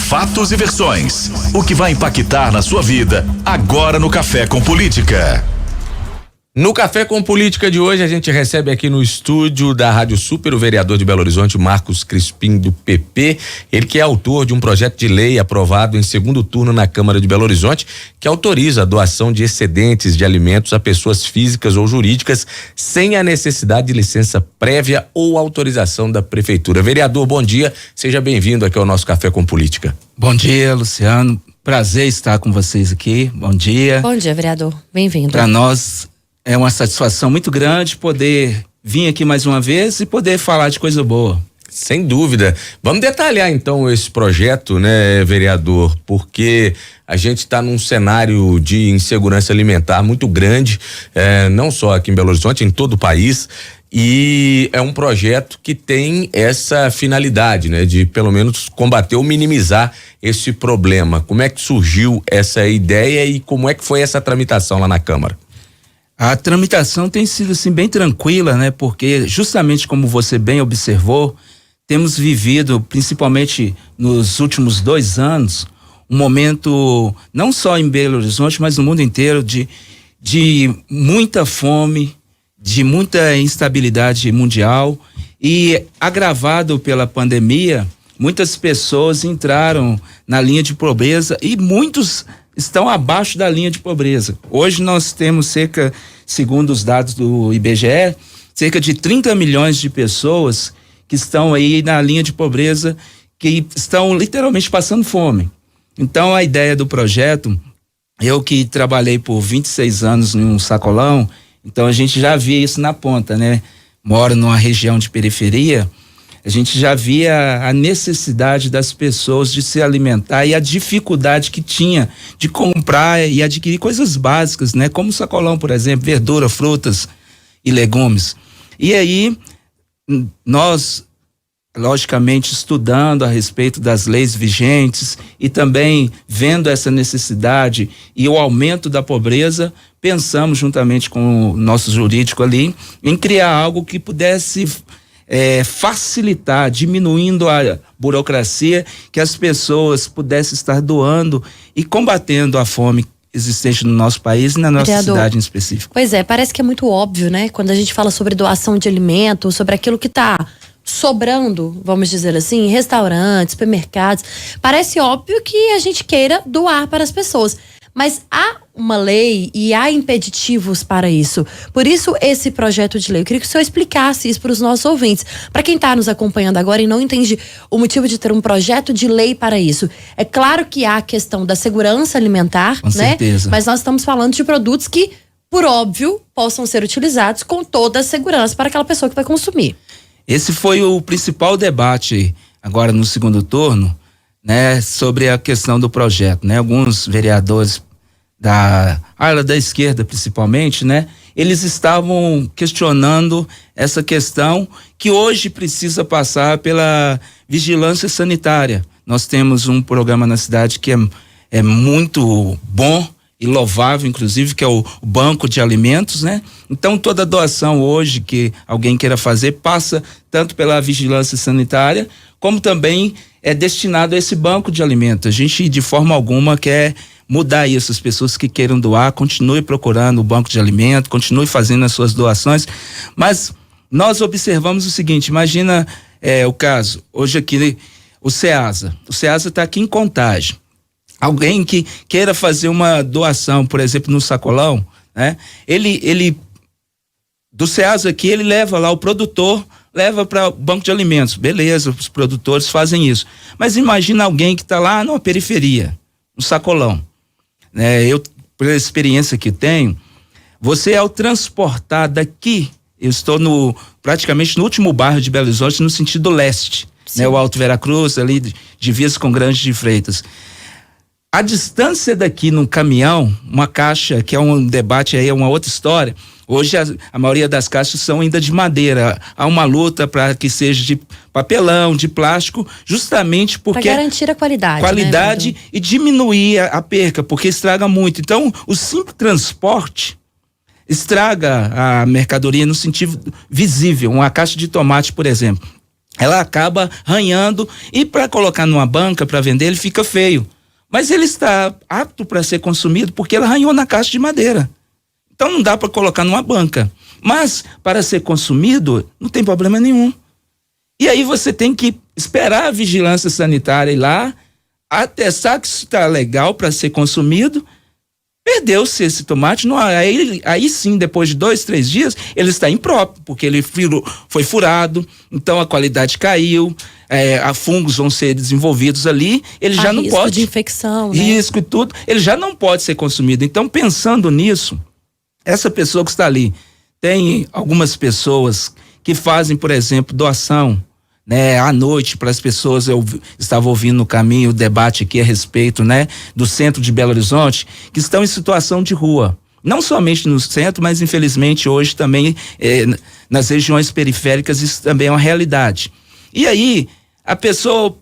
fatos e versões. O que vai impactar na sua vida agora no Café com Política. No Café com Política de hoje, a gente recebe aqui no estúdio da Rádio Super o vereador de Belo Horizonte, Marcos Crispim, do PP. Ele que é autor de um projeto de lei aprovado em segundo turno na Câmara de Belo Horizonte, que autoriza a doação de excedentes de alimentos a pessoas físicas ou jurídicas sem a necessidade de licença prévia ou autorização da Prefeitura. Vereador, bom dia. Seja bem-vindo aqui ao nosso Café com Política. Bom dia, Luciano. Prazer estar com vocês aqui. Bom dia. Bom dia, vereador. Bem-vindo. Para nós é uma satisfação muito grande poder vir aqui mais uma vez e poder falar de coisa boa. Sem dúvida. Vamos detalhar então esse projeto, né, vereador? Porque a gente está num cenário de insegurança alimentar muito grande, não só aqui em Belo Horizonte, em todo o país. E é um projeto que tem essa finalidade, né, de pelo menos combater ou minimizar esse problema. Como é que surgiu essa ideia e como é que foi essa tramitação lá na Câmara? A tramitação tem sido assim bem tranquila, né? Porque justamente como você bem observou, temos vivido, principalmente nos últimos 2 anos, um momento não só em Belo Horizonte, mas no mundo inteiro de muita fome, de muita instabilidade mundial, e agravado pela pandemia, muitas pessoas entraram na linha de pobreza e muitos estão abaixo da linha de pobreza. Hoje nós temos segundo os dados do IBGE, cerca de 30 milhões de pessoas que estão aí na linha de pobreza, que estão literalmente passando fome. Então a ideia do projeto, eu que trabalhei por 26 anos em um sacolão, então a gente já via isso na ponta, né? Moro numa região de periferia, a gente já via a necessidade das pessoas de se alimentar e a dificuldade que tinha de comprar e adquirir coisas básicas, né? Como sacolão, por exemplo, verdura, frutas e legumes. E aí, nós, logicamente, estudando a respeito das leis vigentes e também vendo essa necessidade e o aumento da pobreza, pensamos juntamente com o nosso jurídico ali em criar algo que pudesse facilitar, diminuindo a burocracia, que as pessoas pudessem estar doando e combatendo a fome existente no nosso país e na nossa Vereador, cidade em específico. Pois é, parece que é muito óbvio, né? Quando a gente fala sobre doação de alimentos, sobre aquilo que está sobrando, vamos dizer assim, em restaurantes, supermercados, parece óbvio que a gente queira doar para as pessoas. Mas há uma lei e há impeditivos para isso. Por isso, esse projeto de lei, eu queria que o senhor explicasse isso para os nossos ouvintes. Para quem está nos acompanhando agora e não entende o motivo de ter um projeto de lei para isso. É claro que há a questão da segurança alimentar, com né? certeza. Mas nós estamos falando de produtos que, por óbvio, possam ser utilizados com toda a segurança para aquela pessoa que vai consumir. Esse foi o principal debate agora no segundo turno, né? Sobre a questão do projeto, né? Alguns vereadores da ala da esquerda, principalmente, né? Eles estavam questionando essa questão que hoje precisa passar pela vigilância sanitária. Nós temos um programa na cidade que é muito bom e louvável, inclusive, que é o Banco de Alimentos, né? Então, toda doação hoje que alguém queira fazer passa tanto pela vigilância sanitária, como também é destinado a esse banco de alimentos. A gente, de forma alguma, quer mudar isso. As pessoas que queiram doar, continue procurando o banco de alimentos, continue fazendo as suas doações, mas nós observamos o seguinte, imagina o caso, hoje aqui, o SEASA está aqui em Contagem. Alguém que queira fazer uma doação, por exemplo, no sacolão, né? Ele do SEASA aqui, ele leva lá o produtor, leva para o banco de alimentos, beleza, os produtores fazem isso. Mas imagina alguém que está lá numa periferia, no sacolão, né? Eu, pela experiência que tenho, você ao transportar daqui, eu estou praticamente no último bairro de Belo Horizonte, no sentido leste, né? O Alto Veracruz, ali, divisa com Grande de Freitas. A distância daqui num caminhão, uma caixa, que é um debate aí, é uma outra história. Hoje a maioria das caixas são ainda de madeira. Há uma luta para que seja de papelão, de plástico, justamente porque... Para garantir a qualidade. Qualidade, né, e diminuir a perca, porque estraga muito. Então, o simples transporte estraga a mercadoria no sentido visível. Uma caixa de tomate, por exemplo. ela acaba ranhando e para colocar numa banca para vender ele fica feio. Mas ele está apto para ser consumido porque ela arranhou na caixa de madeira. Então não dá para colocar numa banca. Mas para ser consumido não tem problema nenhum. E aí você tem que esperar a vigilância sanitária ir lá, atestar que isso está legal para ser consumido. Perdeu-se esse tomate, não, aí sim, depois de 2, 3 dias, ele está impróprio, porque ele foi furado, então a qualidade caiu, fungos vão ser desenvolvidos ali, ele já não pode. Risco de infecção, né? Risco e tudo, ele já não pode ser consumido. Então, pensando nisso, essa pessoa que está ali, tem algumas pessoas que fazem, por exemplo, doação, né, à noite para as pessoas. Eu estava ouvindo no caminho o debate aqui a respeito, né, do centro de Belo Horizonte, que estão em situação de rua. Não somente no centro, mas infelizmente hoje também nas regiões periféricas isso também é uma realidade. E aí a pessoa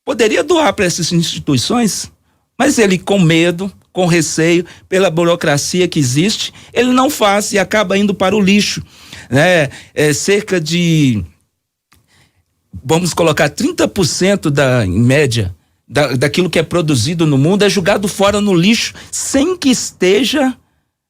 poderia doar para essas instituições, mas ele com medo, com receio, pela burocracia que existe, ele não faz e acaba indo para o lixo, né? Cerca de, vamos colocar 30% em média, daquilo que é produzido no mundo é jogado fora no lixo, sem que esteja,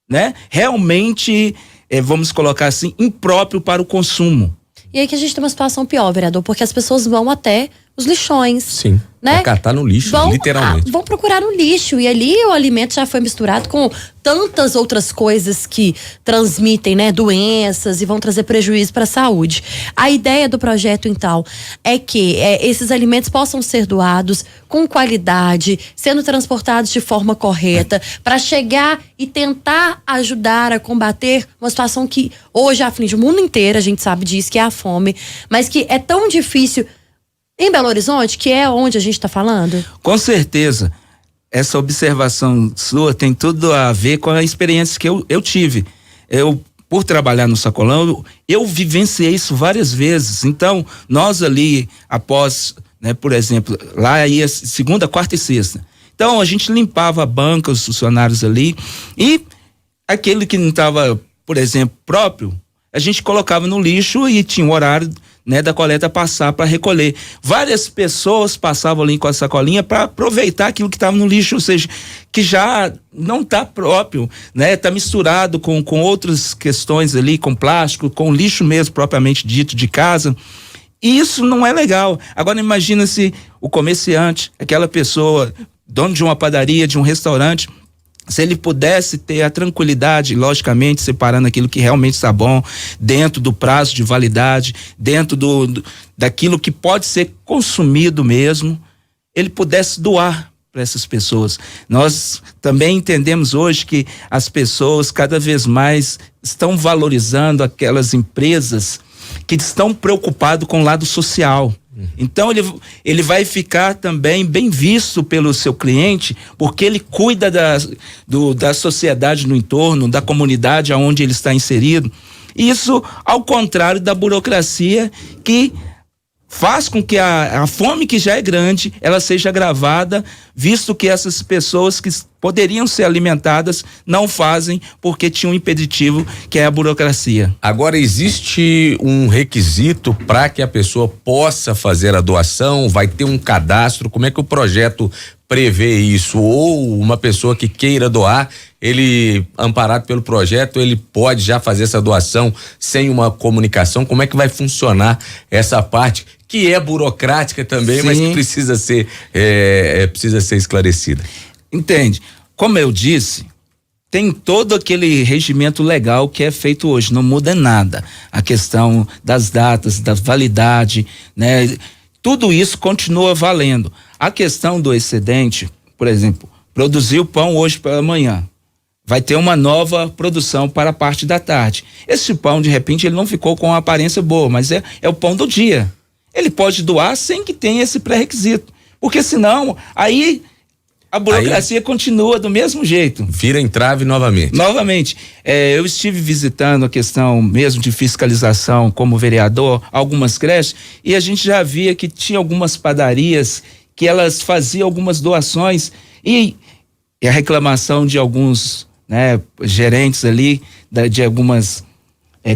né, realmente, vamos colocar assim, impróprio para o consumo. E aí que a gente tem uma situação pior, vereador, porque as pessoas vão até os lixões. Sim, né? pra catar no lixo, literalmente. Vão procurar no lixo, e ali o alimento já foi misturado com tantas outras coisas que transmitem, né, doenças e vão trazer prejuízo para a saúde. A ideia do projeto, então, é que esses alimentos possam ser doados com qualidade, sendo transportados de forma correta, para chegar e tentar ajudar a combater uma situação que hoje aflige o mundo inteiro, a gente sabe disso, que é a fome, mas que é tão difícil em Belo Horizonte, que é onde a gente está falando? Com certeza. Essa observação sua tem tudo a ver com a experiência que eu tive. Por trabalhar no Sacolão, eu vivenciei isso várias vezes. Então, nós ali, após, né, por exemplo, lá ia segunda, quarta e sexta. Então, a gente limpava a banca, os funcionários ali, e aquele que não estava, por exemplo, próprio, a gente colocava no lixo e tinha um horário, né, da coleta passar para recolher. Várias pessoas passavam ali com a sacolinha para aproveitar aquilo que estava no lixo, ou seja, que já não está próprio, né? Está misturado com outras questões ali, com plástico, com lixo mesmo propriamente dito de casa. E isso não é legal. Agora imagina se o comerciante, aquela pessoa, dono de uma padaria, de um restaurante, se ele pudesse ter a tranquilidade, logicamente separando aquilo que realmente está bom, dentro do prazo de validade, dentro daquilo que pode ser consumido mesmo, ele pudesse doar para essas pessoas. Nós também entendemos hoje que as pessoas cada vez mais estão valorizando aquelas empresas que estão preocupadas com o lado social. Então ele vai ficar também bem visto pelo seu cliente, porque ele cuida da sociedade no entorno, da comunidade aonde ele está inserido. Isso ao contrário da burocracia, que faz com que a fome, que já é grande, ela seja agravada, visto que essas pessoas que poderiam ser alimentadas não fazem, porque tinha um impeditivo, que é a burocracia. Agora, existe um requisito para que a pessoa possa fazer a doação? Vai ter um cadastro? Como é que o projeto prevê isso? Ou uma pessoa que queira doar, ele, amparado pelo projeto, ele pode já fazer essa doação sem uma comunicação? Como é que vai funcionar essa parte, que é burocrática também, sim, mas que precisa ser esclarecida? Entende? Como eu disse, tem todo aquele regimento legal que é feito hoje, não muda nada. A questão das datas, da validade, né? Tudo isso continua valendo. A questão do excedente, por exemplo, produziu pão hoje pela manhã, vai ter uma nova produção para a parte da tarde. Esse pão, de repente, ele não ficou com uma aparência boa, mas é o pão do dia. Ele pode doar sem que tenha esse pré-requisito, porque senão, aí a burocracia continua do mesmo jeito. Vira entrave novamente. Novamente. Eu estive visitando a questão mesmo de fiscalização como vereador, algumas creches, e a gente já via que tinha algumas padarias que elas faziam algumas doações e a reclamação de alguns, né, gerentes ali, de algumas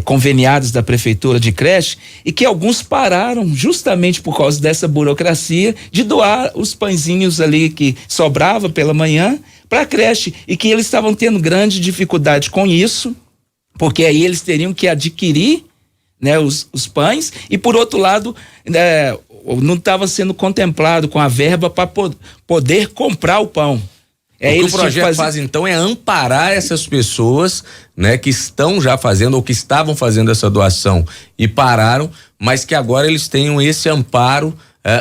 conveniados da prefeitura de creche, e que alguns pararam justamente por causa dessa burocracia de doar os pãezinhos ali que sobrava pela manhã para a creche, e que eles estavam tendo grande dificuldade com isso, porque aí eles teriam que adquirir, né, os pães, e por outro lado não estava sendo contemplado com a verba para poder comprar o pão. O que o projeto faz então é amparar essas pessoas, né, que estão já fazendo ou que estavam fazendo essa doação e pararam, mas que agora eles tenham esse amparo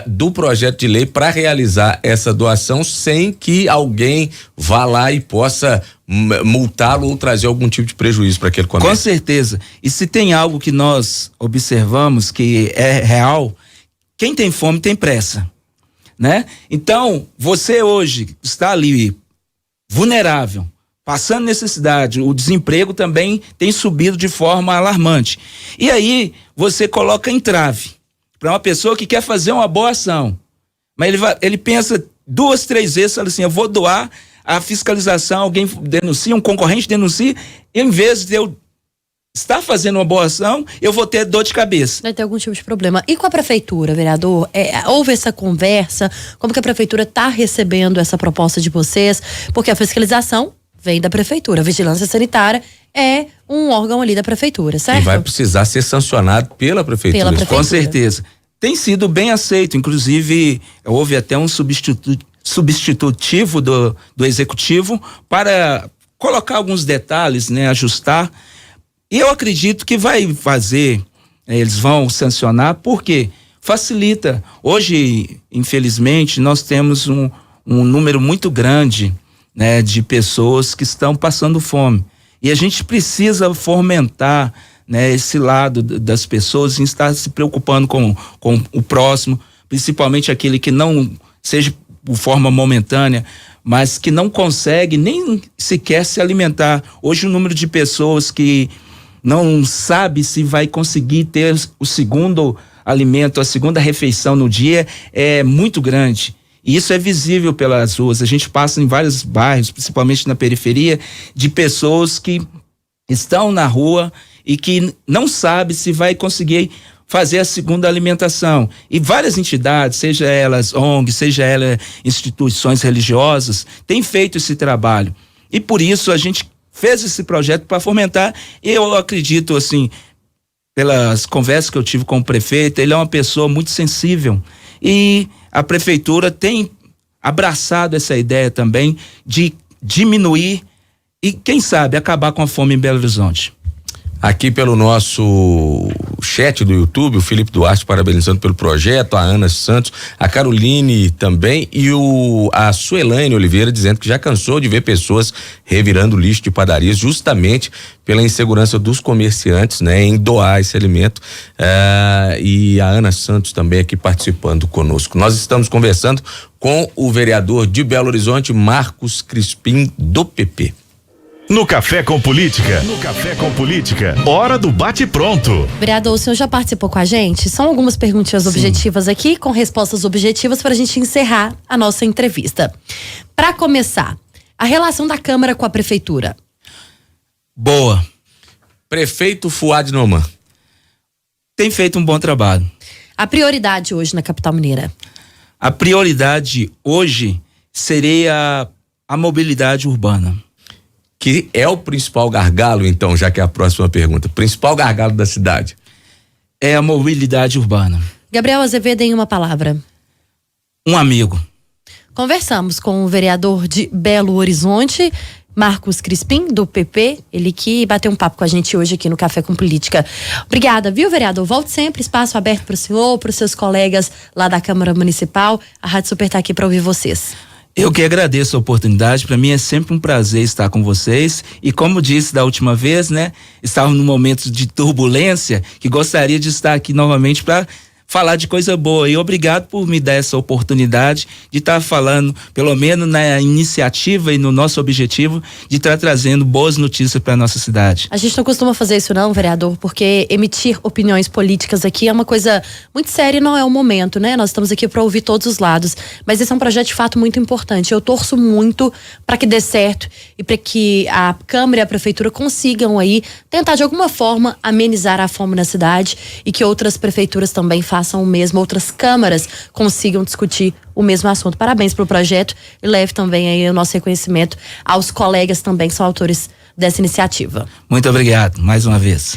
do projeto de lei para realizar essa doação sem que alguém vá lá e possa multá-lo ou trazer algum tipo de prejuízo para aquele comércio. Com certeza. E se tem algo que nós observamos que é real, quem tem fome tem pressa, né? Então, você hoje está ali vulnerável, passando necessidade, o desemprego também tem subido de forma alarmante. E aí você coloca entrave para uma pessoa que quer fazer uma boa ação, mas ele pensa 2, 3 vezes, fala assim: eu vou doar, a fiscalização, alguém denuncia, um concorrente denuncia, e em vez de eu estar fazendo uma boa ação, eu vou ter dor de cabeça. Vai ter algum tipo de problema. E com a prefeitura, vereador? Houve essa conversa? Como que a prefeitura está recebendo essa proposta de vocês? Porque a fiscalização vem da prefeitura. A vigilância sanitária é um órgão ali da prefeitura, certo? E vai precisar ser sancionado pela prefeitura. Com certeza. Tem sido bem aceito. Inclusive, houve até um substitutivo do executivo para colocar alguns detalhes, né? Ajustar. E eu acredito que vai fazer, eles vão sancionar, porque facilita. Hoje, infelizmente, nós temos um número muito grande, né, de pessoas que estão passando fome. E a gente precisa fomentar, né, esse lado das pessoas em estar se preocupando com o próximo, principalmente aquele que não seja por forma momentânea, mas que não consegue nem sequer se alimentar. Hoje o número de pessoas que não sabe se vai conseguir ter o segundo alimento, a segunda refeição no dia é muito grande. E isso é visível pelas ruas. A gente passa em vários bairros, principalmente na periferia, de pessoas que estão na rua e que não sabe se vai conseguir fazer a segunda alimentação. E várias entidades, seja elas ONG, seja elas instituições religiosas, têm feito esse trabalho. E por isso a gente fez esse projeto para fomentar. E eu acredito, assim, pelas conversas que eu tive com o prefeito, ele é uma pessoa muito sensível. E a prefeitura tem abraçado essa ideia também de diminuir e, quem sabe, acabar com a fome em Belo Horizonte. Aqui pelo nosso chat do YouTube, o Felipe Duarte parabenizando pelo projeto, a Ana Santos, a Caroline também e a Suelaine Oliveira dizendo que já cansou de ver pessoas revirando lixo de padarias justamente pela insegurança dos comerciantes, né, em doar esse alimento. E a Ana Santos também aqui participando conosco. Nós estamos conversando com o vereador de Belo Horizonte, Marcos Crispim, do PP. No Café com Política. No Café com Política. Hora do bate-pronto. Vereador, o senhor já participou com a gente? São algumas perguntinhas objetivas aqui, com respostas objetivas para a gente encerrar a nossa entrevista. Para começar, a relação da Câmara com a Prefeitura. Boa. Prefeito Fuad Noman. Tem feito um bom trabalho. A prioridade hoje na capital mineira. A prioridade hoje seria a mobilidade urbana. Que é o principal gargalo, então, já que é a próxima pergunta. Principal gargalo da cidade? É a mobilidade urbana. Gabriel Azevedo, em uma palavra. Um amigo. Conversamos com o vereador de Belo Horizonte, Marcos Crispim, do PP, ele que bateu um papo com a gente hoje aqui no Café com Política. Obrigada, viu, vereador? Volte sempre, espaço aberto para o senhor, para os seus colegas lá da Câmara Municipal. A Rádio Super está aqui para ouvir vocês. Eu que agradeço a oportunidade, para mim é sempre um prazer estar com vocês e, como disse da última vez, né, estava num momento de turbulência que gostaria de estar aqui novamente para falar de coisa boa. E obrigado por me dar essa oportunidade de estar falando, pelo menos na iniciativa e no nosso objetivo de estar trazendo boas notícias para nossa cidade. A gente não costuma fazer isso não, vereador, porque emitir opiniões políticas aqui é uma coisa muito séria e não é o momento, né? Nós estamos aqui para ouvir todos os lados, mas esse é um projeto de fato muito importante. Eu torço muito para que dê certo e para que a Câmara e a Prefeitura consigam aí tentar de alguma forma amenizar a fome na cidade e que outras prefeituras também façam o mesmo, outras câmaras consigam discutir o mesmo assunto. Parabéns pelo projeto e leve também aí o nosso reconhecimento aos colegas também que são autores dessa iniciativa. Muito obrigado, mais uma vez.